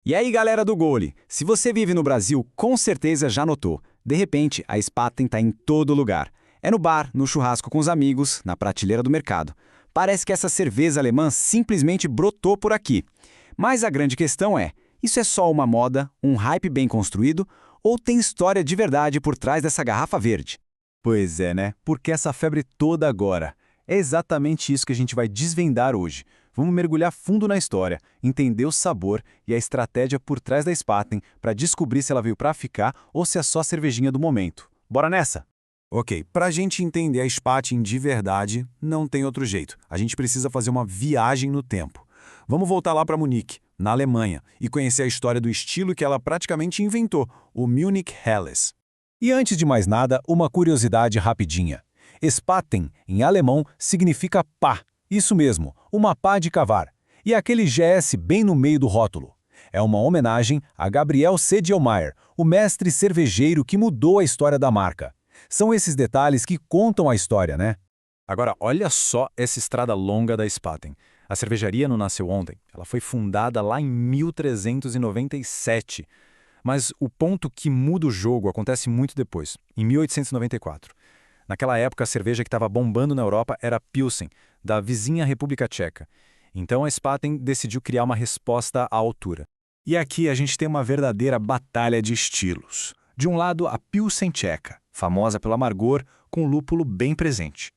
E aí, galera do Gole, se você vive no Brasil, com certeza já notou. De repente, a Spaten está em todo lugar. É no bar, no churrasco com os amigos, na prateleira do mercado. Parece que essa cerveja alemã simplesmente brotou por aqui. Mas a grande questão é, isso é só uma moda, um hype bem construído, ou tem história de verdade por trás dessa garrafa verde? Pois é, né? Porque essa febre toda agora? É exatamente isso que a gente vai desvendar hoje. Vamos mergulhar fundo na história, entender o sabor e a estratégia por trás da Spaten para descobrir se ela veio para ficar ou se é só a cervejinha do momento. Bora nessa? Ok, para a gente entender a Spaten de verdade, não tem outro jeito. A gente precisa fazer uma viagem no tempo. Vamos voltar lá para Munique, na Alemanha, e conhecer a história do estilo que ela praticamente inventou, o Munich Helles. E antes de mais nada, uma curiosidade rapidinha. Spaten, em alemão, significa pá. Isso mesmo, uma pá de cavar. E aquele GS bem no meio do rótulo. É uma homenagem a Gabriel Sedlmayr, o mestre cervejeiro que mudou a história da marca. São esses detalhes que contam a história, né? Agora, olha só essa estrada longa da Spaten. A cervejaria não nasceu ontem. Ela foi fundada lá em 1397. Mas o ponto que muda o jogo acontece muito depois, em 1894. Naquela época, a cerveja que estava bombando na Europa era a Pilsen, da vizinha República Tcheca. Então a Spaten decidiu criar uma resposta à altura. E aqui a gente tem uma verdadeira batalha de estilos. De um lado, a Pilsen tcheca, famosa pelo amargor, com lúpulo bem presente.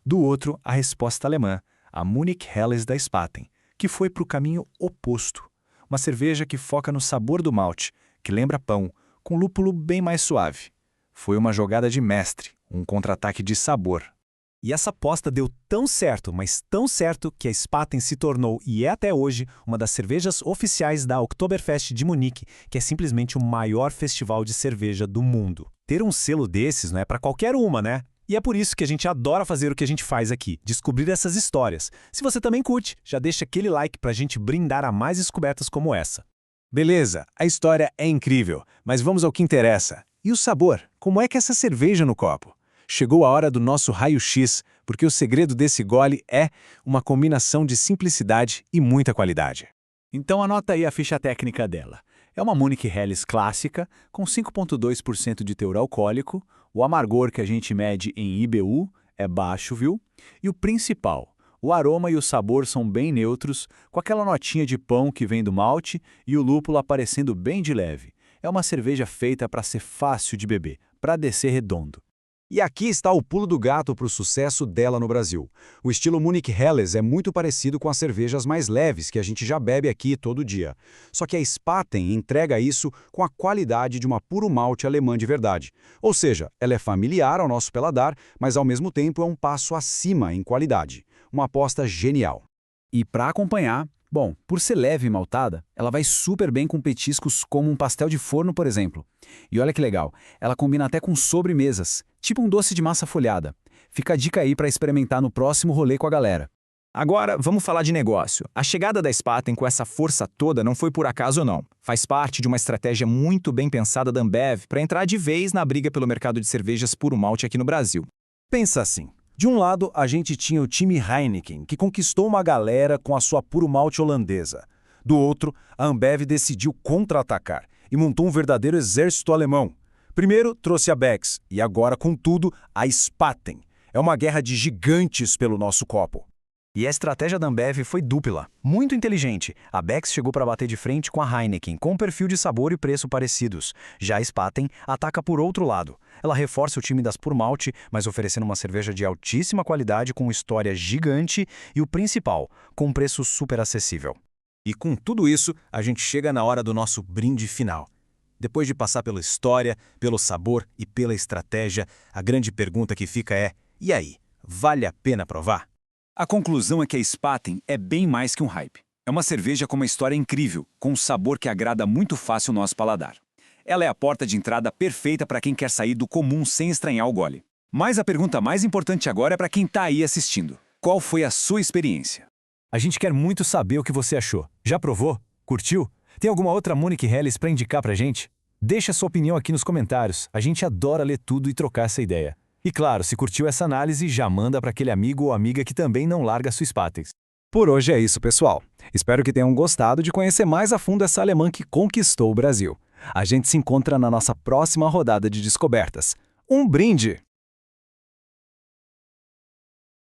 Do outro, a resposta alemã, a Munich Helles da Spaten, que foi para o caminho oposto. Uma cerveja que foca no sabor do malte, que lembra pão, com lúpulo bem mais suave. Foi uma jogada de mestre, um contra-ataque de sabor. E essa aposta deu tão certo, mas tão certo, que a Spaten se tornou, e é até hoje, uma das cervejas oficiais da Oktoberfest de Munique, que é simplesmente o maior festival de cerveja do mundo. Ter um selo desses não é para qualquer uma, né? E é por isso que a gente adora fazer o que a gente faz aqui, descobrir essas histórias. Se você também curte, já deixa aquele like pra gente brindar a mais descobertas como essa. Beleza, a história é incrível, mas vamos ao que interessa. E o sabor? Como é que é essa cerveja no copo? Chegou a hora do nosso raio-x, porque o segredo desse gole é uma combinação de simplicidade e muita qualidade. Então anota aí a ficha técnica dela. É uma Munich Helles clássica, com 5,2% de teor alcoólico, o amargor que a gente mede em IBU é baixo, viu? E o principal, o aroma e o sabor são bem neutros, com aquela notinha de pão que vem do malte e o lúpulo aparecendo bem de leve. É uma cerveja feita para ser fácil de beber, para descer redondo. E aqui está o pulo do gato para o sucesso dela no Brasil. O estilo Munich Helles é muito parecido com as cervejas mais leves que a gente já bebe aqui todo dia. Só que a Spaten entrega isso com a qualidade de uma puro malte alemã de verdade. Ou seja, ela é familiar ao nosso paladar, mas ao mesmo tempo é um passo acima em qualidade. Uma aposta genial. E para acompanhar, bom, por ser leve e maltada, ela vai super bem com petiscos como um pastel de forno, por exemplo. E olha que legal, ela combina até com sobremesas, tipo um doce de massa folhada. Fica a dica aí para experimentar no próximo rolê com a galera. Agora, vamos falar de negócio. A chegada da Spaten com essa força toda não foi por acaso não. Faz parte de uma estratégia muito bem pensada da Ambev para entrar de vez na briga pelo mercado de cervejas puro malte aqui no Brasil. Pensa assim. De um lado, a gente tinha o time Heineken, que conquistou uma galera com a sua puro malte holandesa. Do outro, a Ambev decidiu contra-atacar e montou um verdadeiro exército alemão. Primeiro trouxe a Beck's e agora, contudo, a Spaten. É uma guerra de gigantes pelo nosso copo. E a estratégia da Ambev foi dupla, muito inteligente. A Beck's chegou para bater de frente com a Heineken, com um perfil de sabor e preço parecidos. Já a Spaten ataca por outro lado. Ela reforça o time das Puro Malte, mas oferecendo uma cerveja de altíssima qualidade com história gigante e o principal, com um preço super acessível. E com tudo isso, a gente chega na hora do nosso brinde final. Depois de passar pela história, pelo sabor e pela estratégia, a grande pergunta que fica é: e aí, vale a pena provar? A conclusão é que a Spaten é bem mais que um hype. É uma cerveja com uma história incrível, com um sabor que agrada muito fácil o nosso paladar. Ela é a porta de entrada perfeita para quem quer sair do comum sem estranhar o gole. Mas a pergunta mais importante agora é para quem está aí assistindo. Qual foi a sua experiência? A gente quer muito saber o que você achou. Já provou? Curtiu? Tem alguma outra Munich Helles para indicar pra gente? Deixa sua opinião aqui nos comentários. A gente adora ler tudo e trocar essa ideia. E claro, se curtiu essa análise, já manda para aquele amigo ou amiga que também não larga sua Spaten. Por hoje é isso, pessoal. Espero que tenham gostado de conhecer mais a fundo essa alemã que conquistou o Brasil. A gente se encontra na nossa próxima rodada de descobertas. Um brinde!